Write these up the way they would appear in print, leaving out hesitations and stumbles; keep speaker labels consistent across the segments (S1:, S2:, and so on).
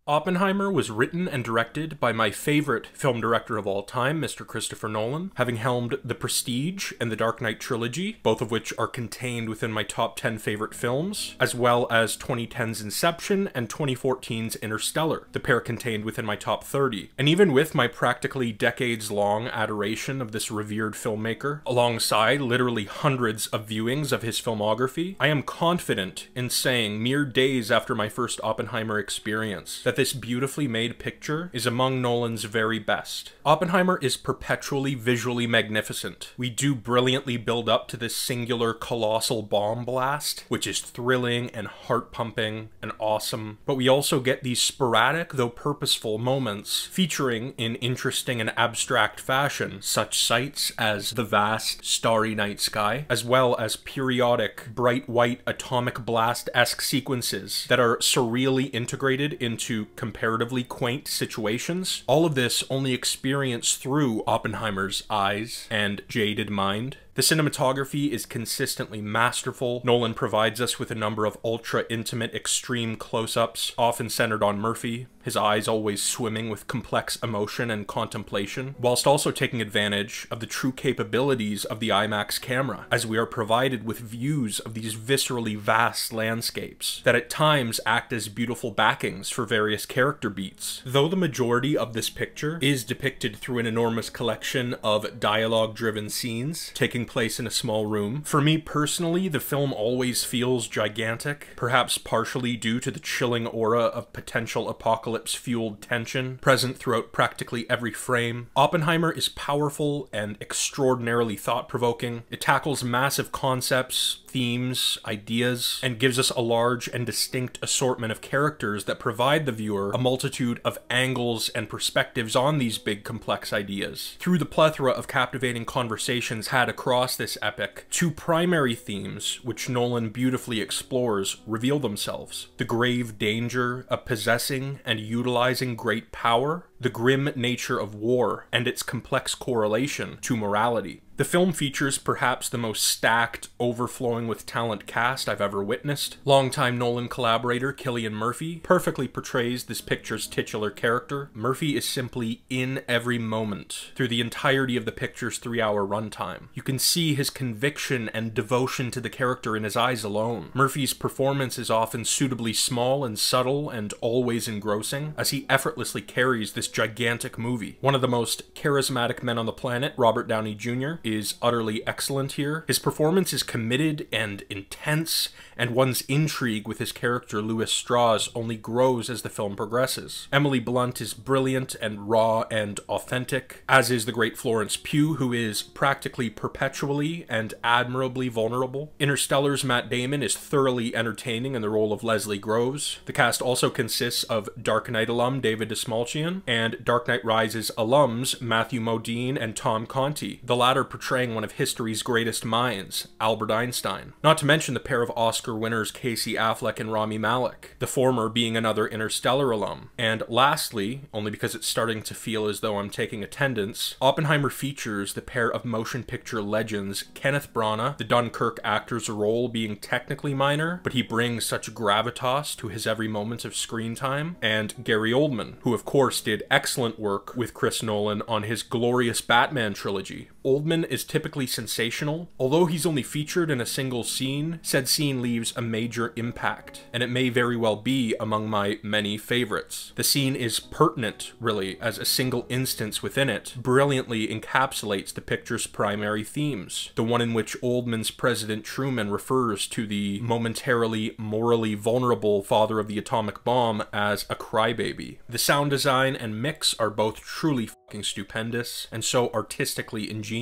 S1: Oppenheimer was written and directed by my favorite film director of all time, Mr. Christopher Nolan, having helmed The Prestige and the Dark Knight trilogy, both of which are contained within my top 10 favorite films, as well as 2010's Inception and 2014's Interstellar, the pair contained within my top 30. And even with my practically decades-long adoration of this revered filmmaker, alongside literally hundreds of viewings of his filmography, I am confident in saying, mere days after my first Oppenheimer experience, that this beautifully made picture is among Nolan's very best. Oppenheimer is perpetually visually magnificent. We do brilliantly build up to this singular colossal bomb blast, which is thrilling and heart-pumping and awesome, but we also get these sporadic, though purposeful moments featuring in interesting and abstract fashion such sights as the vast starry night sky, as well as periodic bright white atomic blast-esque sequences that are surreally integrated into comparatively quaint situations. All of this only experienced through Oppenheimer's eyes and jaded mind. The cinematography is consistently masterful. Nolan provides us with a number of ultra-intimate, extreme close-ups, often centered on Murphy, his eyes always swimming with complex emotion and contemplation, whilst also taking advantage of the true capabilities of the IMAX camera, as we are provided with views of these viscerally vast landscapes that at times act as beautiful backings for various character beats. Though the majority of this picture is depicted through an enormous collection of dialogue-driven scenes taking place in a small room, for me personally, the film always feels gigantic, perhaps partially due to the chilling aura of potential apocalypse-fueled tension present throughout practically every frame. Oppenheimer is powerful and extraordinarily thought-provoking. It tackles massive concepts, themes, ideas, and gives us a large and distinct assortment of characters that provide the viewer a multitude of angles and perspectives on these big, complex ideas. Through the plethora of captivating conversations had across this epic, two primary themes, which Nolan beautifully explores, reveal themselves: the grave danger of possessing and utilizing great power, the grim nature of war, and its complex correlation to morality. The film features perhaps the most stacked, overflowing with talent cast I've ever witnessed. Longtime Nolan collaborator Cillian Murphy perfectly portrays this picture's titular character. Murphy is simply in every moment through the entirety of the picture's 3-hour runtime. You can see his conviction and devotion to the character in his eyes alone. Murphy's performance is often suitably small and subtle and always engrossing, as he effortlessly carries this gigantic movie. One of the most charismatic men on the planet, Robert Downey Jr., is utterly excellent here. His performance is committed and intense, and one's intrigue with his character Louis Strauss only grows as the film progresses. Emily Blunt is brilliant and raw and authentic, as is the great Florence Pugh, who is practically perpetually and admirably vulnerable. Interstellar's Matt Damon is thoroughly entertaining in the role of Leslie Groves. The cast also consists of Dark Knight alum David Dastmalchian and Dark Knight Rises alums Matthew Modine and Tom Conti, the latter portraying one of history's greatest minds, Albert Einstein. Not to mention the pair of Oscar winners Casey Affleck and Rami Malek, the former being another Interstellar alum. And lastly, only because it's starting to feel as though I'm taking attendance, Oppenheimer features the pair of motion picture legends Kenneth Branagh, the Dunkirk actor's role being technically minor, but he brings such gravitas to his every moment of screen time, and Gary Oldman, who of course did excellent work with Chris Nolan on his glorious Batman trilogy. Oldman is typically sensational. Although he's only featured in a single scene, said scene leaves a major impact, and it may very well be among my many favorites. The scene is pertinent, really, as a single instance within it brilliantly encapsulates the picture's primary themes, the one in which Oldman's President Truman refers to the momentarily morally vulnerable father of the atomic bomb as a crybaby. The sound design and mix are both truly fucking stupendous, and so artistically ingenious.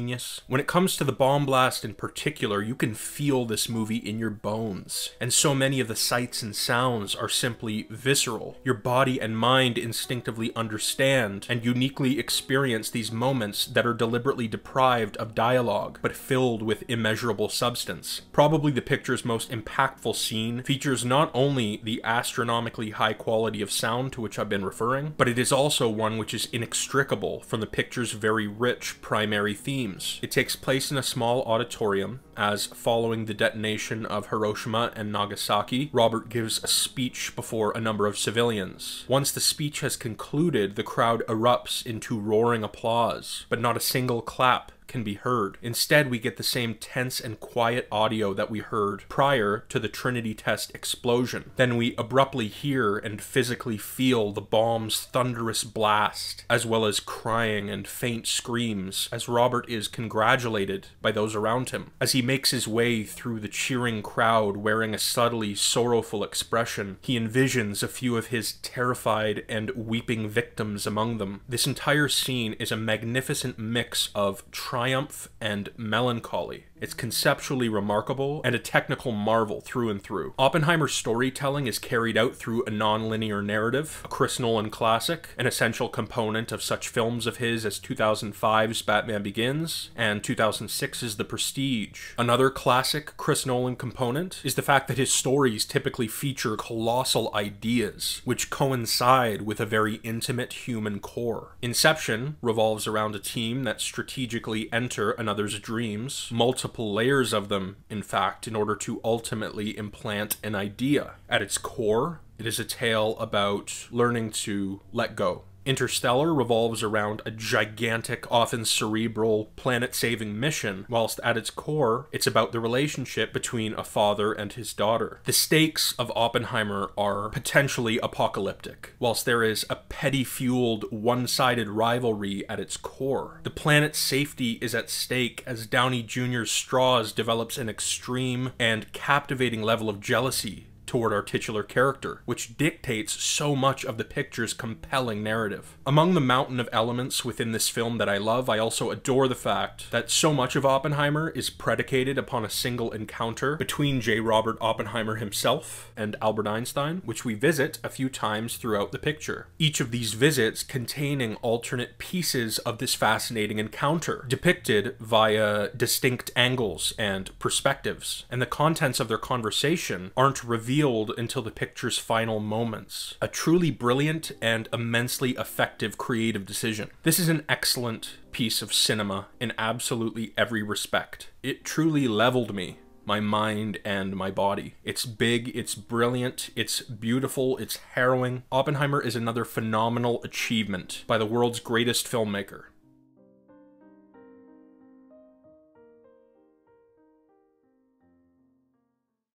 S1: When it comes to the bomb blast in particular, you can feel this movie in your bones, and so many of the sights and sounds are simply visceral. Your body and mind instinctively understand and uniquely experience these moments that are deliberately deprived of dialogue, but filled with immeasurable substance. Probably the picture's most impactful scene features not only the astronomically high quality of sound to which I've been referring, but it is also one which is inextricable from the picture's very rich primary themes. It takes place in a small auditorium as following the detonation of Hiroshima and Nagasaki, Robert gives a speech before a number of civilians. Once the speech has concluded, the crowd erupts into roaring applause, but not a single clap can be heard. Instead, we get the same tense and quiet audio that we heard prior to the Trinity test explosion. Then we abruptly hear and physically feel the bomb's thunderous blast, as well as crying and faint screams as Robert is congratulated by those around him. As he makes his way through the cheering crowd wearing a subtly sorrowful expression, he envisions a few of his terrified and weeping victims among them. This entire scene is a magnificent mix of triumph and melancholy. It's conceptually remarkable and a technical marvel through and through. Oppenheimer's storytelling is carried out through a non-linear narrative, a Chris Nolan classic, an essential component of such films of his as 2005's Batman Begins and 2006's The Prestige. Another classic Chris Nolan component is the fact that his stories typically feature colossal ideas, which coincide with a very intimate human core. Inception revolves around a team that strategically enter another's dreams, multiple layers of them, in fact, in order to ultimately implant an idea. At its core, it is a tale about learning to let go. Interstellar revolves around a gigantic, often cerebral, planet-saving mission, whilst at its core, it's about the relationship between a father and his daughter. The stakes of Oppenheimer are potentially apocalyptic, whilst there is a petty-fueled, one-sided rivalry at its core. The planet's safety is at stake as Downey Jr.'s Strauss develops an extreme and captivating level of jealousy toward our titular character, which dictates so much of the picture's compelling narrative. Among the mountain of elements within this film that I love, I also adore the fact that so much of Oppenheimer is predicated upon a single encounter between J. Robert Oppenheimer himself and Albert Einstein, which we visit a few times throughout the picture. Each of these visits containing alternate pieces of this fascinating encounter, depicted via distinct angles and perspectives, and the contents of their conversation aren't revealed until the picture's final moments. A truly brilliant and immensely effective creative decision. This is an excellent piece of cinema in absolutely every respect. It truly leveled me, my mind and my body. It's big, it's brilliant, it's beautiful, it's harrowing. Oppenheimer is another phenomenal achievement by the world's greatest filmmaker.